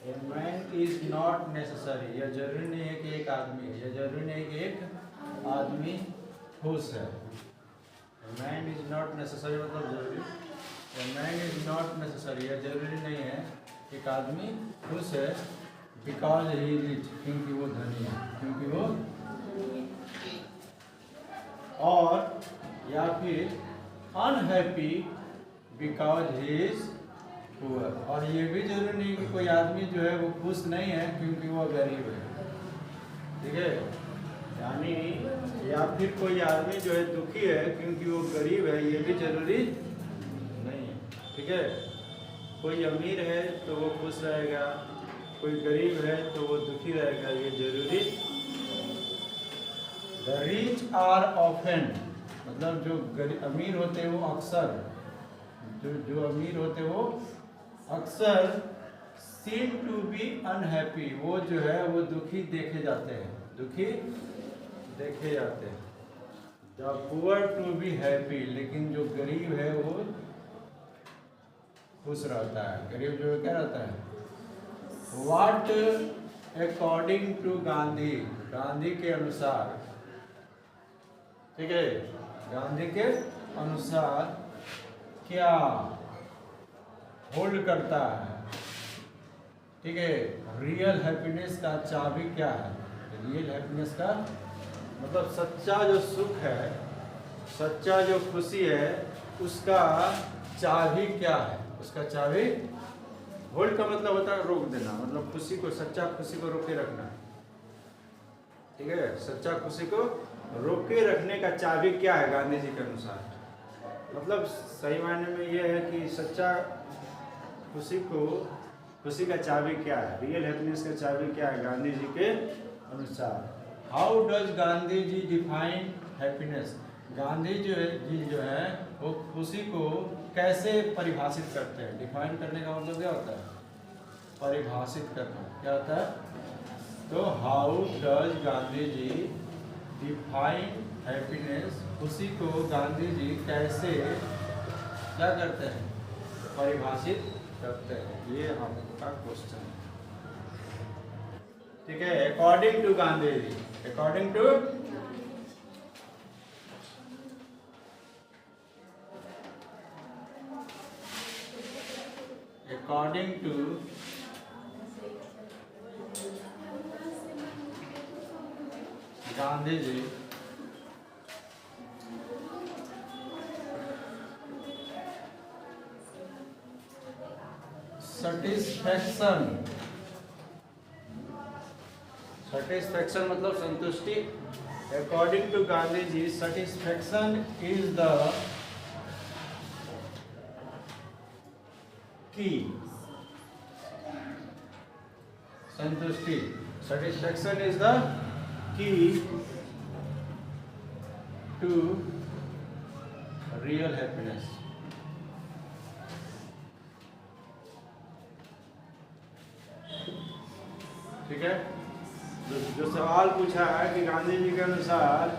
A man is not necessary, यह जरूरी नहीं है कि एक आदमी है, यह जरूरी नहीं है कि एक आदमी खुश है। मैन इज नॉट नेसेसरी मतलब जरूरी, मैन इज नॉट नेसेसरी, यह जरूरी नहीं है कि एक आदमी खुश है। बिकॉज ही रिच, क्योंकि वो धनी है, क्योंकि वो, और या फिर unhappy because he is poor, और ये भी जरूरी नहीं कि कोई आदमी जो है वो खुश नहीं है क्योंकि वो गरीब है। ठीक है, यानी या फिर कोई आदमी जो है दुखी है क्योंकि वो गरीब है, ये भी जरूरी नहीं है। ठीक है, कोई अमीर है तो वो खुश रहेगा, कोई गरीब है तो वो दुखी रहेगा, ये जरूरी। द रिच आर ऑफन, मतलब जो अमीर होते हैं वो अक्सर, जो अमीर होते हैं वो अक्सर सीम टू बी अनहैप्पी, वो जो है वो दुखी देखे जाते हैं, दुखी देखे जाते हैं। The poor to be happy, लेकिन जो गरीब है वो खुश रहता है। गरीब जो क्या रहता है। What according to Gandhi, Gandhi के अनुसार, ठीक है, गांधी के अनुसार क्या होल्ड करता है, ठीक है, रियल हैप्पीनेस का चाबी क्या है। रियल हैप्पीनेस का मतलब सच्चा जो सुख है, सच्चा जो खुशी है, उसका चाबी क्या है, उसका चाबी। होल्ड का मतलब होता है रोक देना, मतलब खुशी को, सच्चा खुशी को रोके रखना। ठीक है, सच्चा खुशी को रोके रखने का चाबी क्या है गांधी जी के अनुसार। मतलब सही मायने में यह है कि सच्चा खुशी को, खुशी का चाबी क्या है, रियल हैप्पीनेस का चाबी क्या है गांधी जी के अनुसार। How does Gandhi ji define happiness, Gandhi जो है वो खुशी को कैसे परिभाषित करते हैं। डिफाइन करने का मतलब क्या होता है, परिभाषित करना, क्या होता है। तो how does Gandhi ji define happiness, खुशी को गांधी जी कैसे क्या करते हैं, परिभाषित करते हैं, ये आपका क्वेश्चन है। ठीक है, according to Gandhi ji, according to, according to Gandhi ji satisfaction, satisfaction मतलब संतुष्टि। According to Gandhi ji satisfaction is the key, संतुष्टि, satisfaction is the key to real happiness. ठीक है, जो सवाल पूछा है कि गांधी जी के अनुसार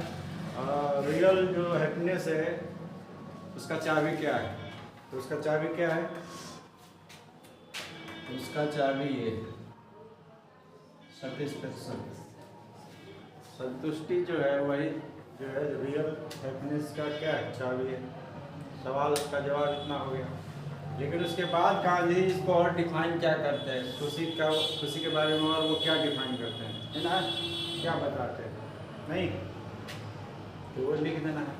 रियल जो हैप्पीनेस है उसका चाबी क्या है, तो उसका चाबी क्या है, उसका चाबी ये सेटिस्फैक्शन, संतुष्टि जो है वही जो है रियल हैप्पीनेस का क्या है, चाबी है। सवाल उसका जवाब इतना हो गया। लेकिन उसके बाद गांधी इसको और डिफाइन क्या करते हैं, खुशी का, खुशी के बारे में और वो क्या डिफाइन करते हैं, है ना, क्या बताते हैं, नहीं तो वो लिख देना है।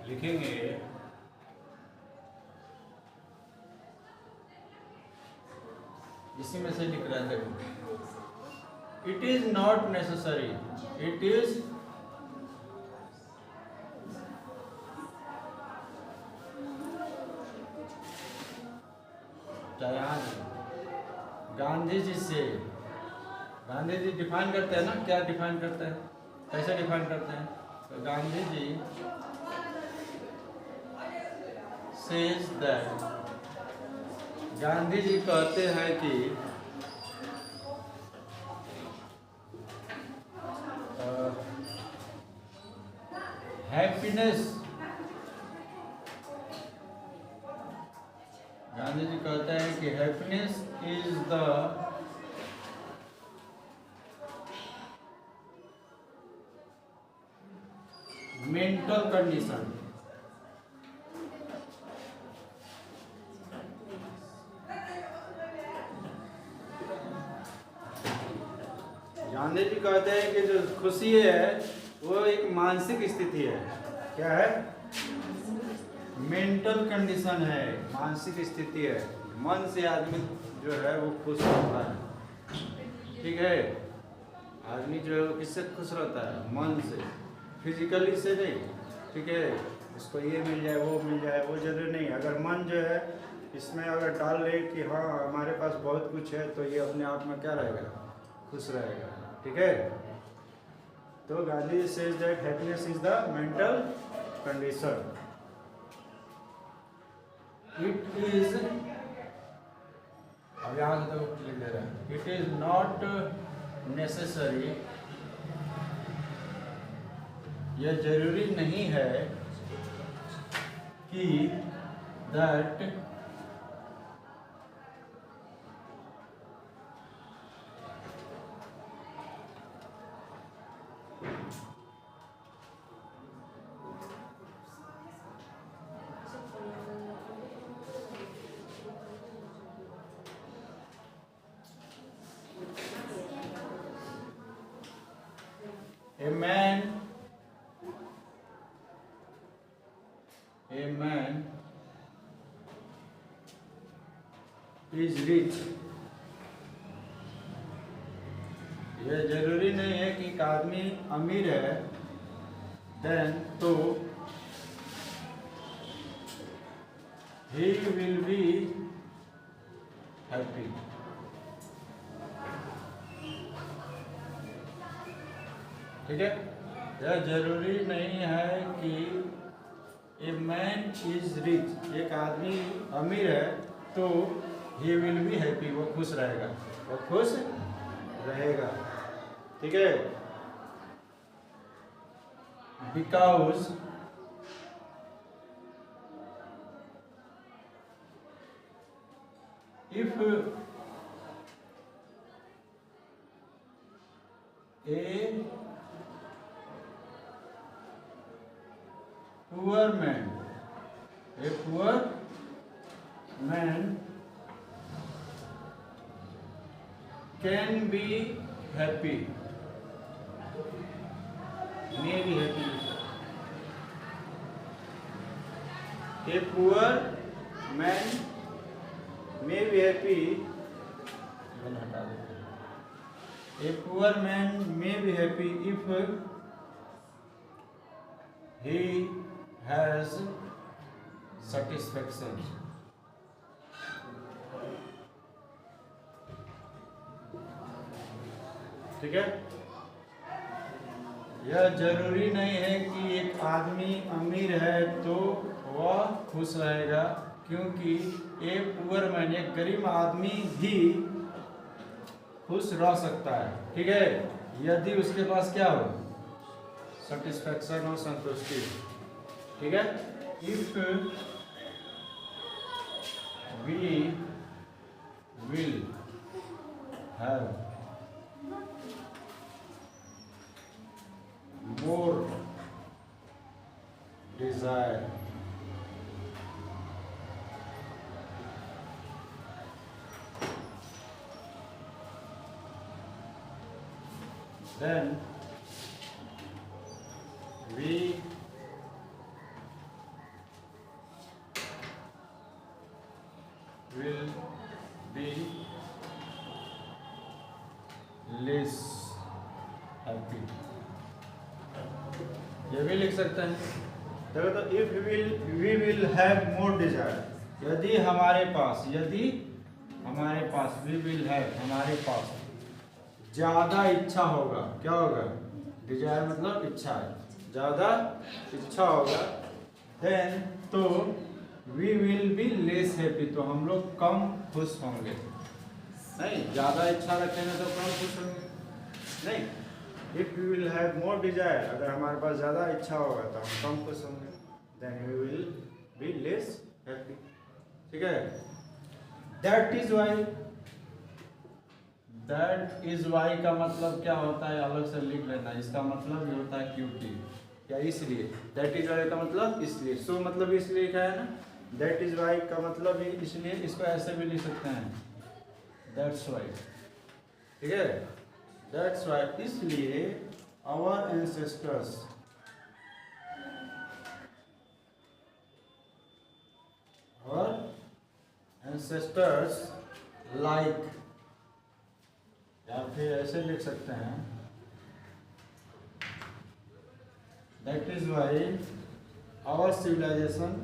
लिखेंगे इसी में से लिख रहे हैं, देखो, it is not necessary, it is Gandhi ji से, गांधी जी डिफाइन करते हैं ना, क्या डिफाइन करते हैं, कैसे डिफाइन करते हैं, तो गांधी जी सेज दैट, गांधी जी कहते हैं कि हैप्पीनेस गांधी जी कहते हैं कि happiness is the mental condition. Gandhi ji कहते हैं कि जो खुशी है वो एक मानसिक स्थिति है। क्या है? मेंटल कंडीशन है, मानसिक स्थिति है। मन से आदमी जो है वो खुश होता है। ठीक है, आदमी जो है किससे खुश रहता है? मन से, फिजिकली से नहीं। ठीक है, उसको ये मिल जाए वो मिल जाए वो जरूरी नहीं। अगर मन जो है इसमें अगर डाल ले कि हाँ हमारे पास बहुत कुछ है, तो ये अपने आप में क्या रहेगा? खुश रहेगा। ठीक है, तो Gandhi says that happiness is the mental condition. It is, अब यहाँ से तो लिख दे रहा है, इट इज नॉट नेसेसरी, यह जरूरी नहीं है कि that a man is rich। यह जरूरी नहीं है कि एक आदमी अमीर है, देन तो he will be happy। ठीक है, यह जरूरी नहीं है कि ए मैन इज रिच, एक आदमी अमीर है तो ही विल बी हैप्पी, वो खुश रहेगा, वो खुश रहेगा। ठीक है, because if A poor man, a poor man can be happy, may be happy। A poor man may be happy, a poor man may be happy if he has satisfaction। ठीक है, यह जरूरी नहीं है कि एक आदमी अमीर है तो वह खुश रहेगा, क्योंकि एक पुअर मैन, एक गरीब आदमी भी खुश रह सकता है। ठीक है, यदि उसके पास क्या हो? सेटिस्फैक्शन और संतुष्टि। ठीक है, if we will have more desire, then we will be less happy। ये भी लिख सकते हैं। देखो तो if we will have more desire, यदि हमारे पास वी विल हैव, हमारे पास ज्यादा इच्छा होगा। क्या होगा? डिजायर मतलब इच्छा है, ज्यादा इच्छा होगा, देन तो we will be less happy, तो हम लोग कम खुश होंगे। नहीं, ज्यादा इच्छा रखेंगे तो कम खुश होंगे नहीं। If we will have more desire, अगर हमारे पास ज्यादा इच्छा होगा तो हम कम खुश होंगे, then we will be less happy. ठीक है, that is why, that is why का मतलब क्या होता है अलग से लिख लेना, इसका मतलब ये होता है क्योंकि या इसलिए। दैट इज वाई का मतलब इसलिए, सो मतलब इसलिए लिखा है ना, दैट इज वाई का मतलब ही इसलिए, इसको ऐसे भी लिख सकते हैं दैट्स वाई, ठीक है। दैट्स वाई इसलिए our ancestors, our ancestors like, या फिर ऐसे लिख सकते हैं that is why our civilization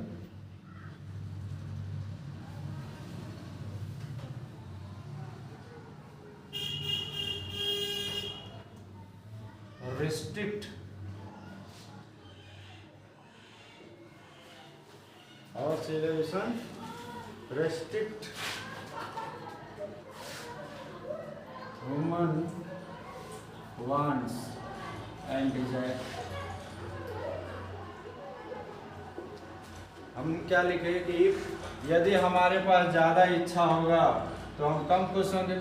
restrict our civilization restrict human wants and desire। हम क्या लिखे कि यदि हमारे पास ज़्यादा इच्छा होगा तो हम कम खुश होंगे,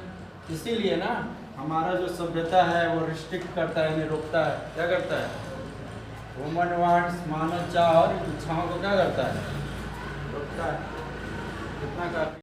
इसीलिए ना हमारा जो सभ्यता है वो रिस्ट्रिक्ट करता है, यानी रोकता है, क्या करता है, ह्यूमन वांट्स मानव चाह और इच्छाओं को क्या करता है, रोकता है। कितना काफी